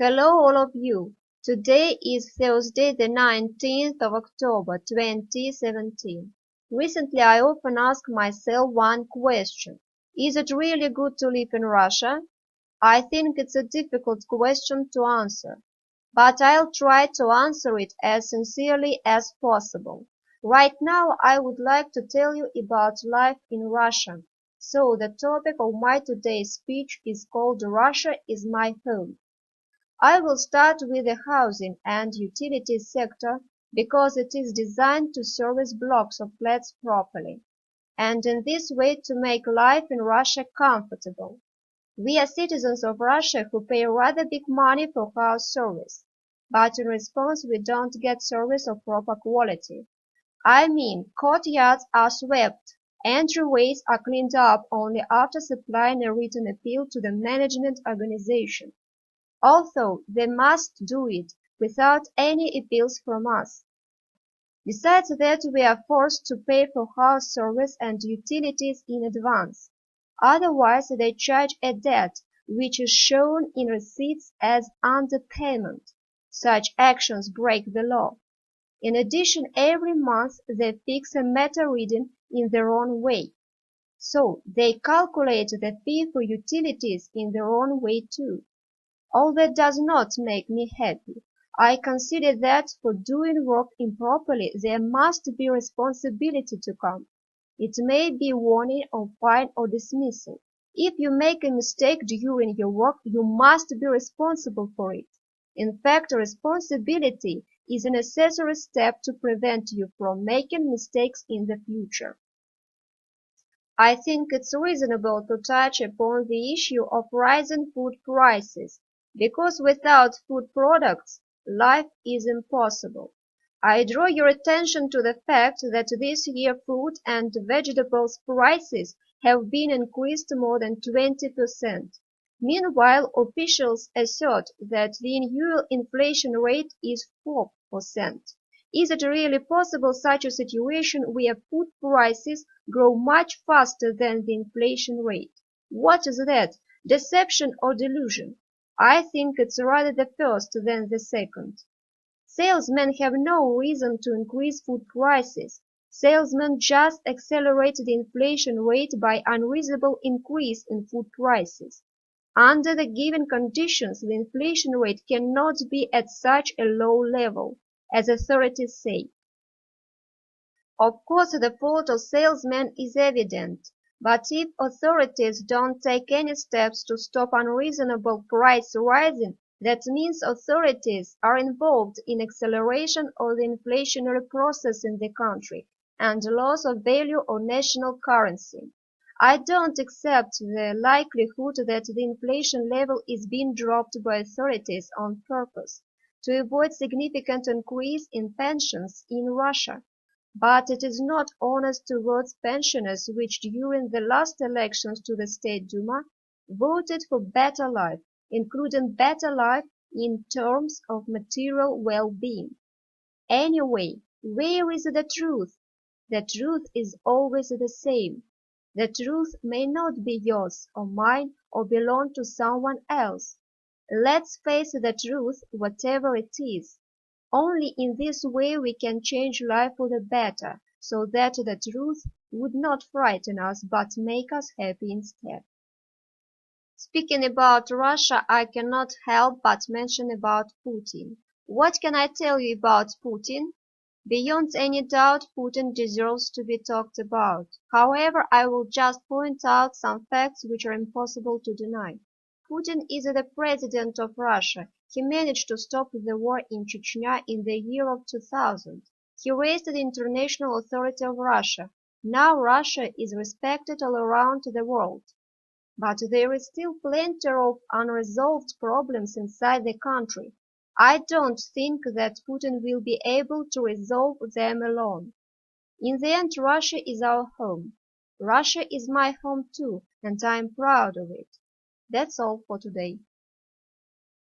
Hello all of you. Today is Thursday the 19th of October 2017. Recently I often ask myself one question. Is it really good to live in Russia? I think it's a difficult question to answer, but I'll try to answer it as sincerely as possible. Right now I would like to tell you about life in Russia. So the topic of my today's speech is called Russia is my home. I will start with the housing and utilities sector because it is designed to service blocks of flats properly, and in this way to make life in Russia comfortable. We are citizens of Russia who pay rather big money for house service, but in response we don't get service of proper quality. I mean, courtyards are swept, entryways are cleaned up only after supplying a written appeal to the management organization, although they must do it without any appeals from us. Besides that, we are forced to pay for house service and utilities in advance. Otherwise, they charge a debt which is shown in receipts as underpayment. Such actions break the law. In addition, every month they fix a meter reading in their own way. So they calculate the fee for utilities in their own way too. All that does not make me happy. I consider that for doing work improperly there must be responsibility to come. It may be warning or fine or dismissal. If you make a mistake during your work, you must be responsible for it. In fact, responsibility is a necessary step to prevent you from making mistakes in the future. I think it's reasonable to touch upon the issue of rising food prices, because without food products, life is impossible. I draw your attention to the fact that this year food and vegetables prices have been increased more than 20%. Meanwhile, officials assert that the annual inflation rate is 4%. Is it really possible such a situation where food prices grow much faster than the inflation rate? What is that? Deception or delusion? I think it's rather the first than the second. Salesmen have no reason to increase food prices. Salesmen just accelerate the inflation rate by unreasonable increase in food prices. Under the given conditions, the inflation rate cannot be at such a low level, as authorities say. Of course, the fault of salesmen is evident. But if authorities don't take any steps to stop unreasonable price rising, that means authorities are involved in acceleration of the inflationary process in the country and loss of value of national currency. I don't accept the likelihood that the inflation level is being dropped by authorities on purpose to avoid significant increase in pensions in Russia. But it is not honest towards pensioners which during the last elections to the State Duma voted for better life, including better life in terms of material well-being. Anyway, where is the truth? The truth is always the same. The truth may not be yours or mine or belong to someone else. Let's face the truth, whatever it is. Only in this way we can change life for the better, so that the truth would not frighten us but make us happy instead. Speaking about Russia, I cannot help but mention about Putin. What can I tell you about Putin? Beyond any doubt, Putin deserves to be talked about. However, I will just point out some facts which are impossible to deny. Putin is the president of Russia. He managed to stop the war in Chechnya in the year of 2000. He raised the international authority of Russia. Now Russia is respected all around the world. But there is still plenty of unresolved problems inside the country. I don't think that Putin will be able to resolve them alone. In the end, Russia is our home. Russia is my home too, and I am proud of it. That's all for today.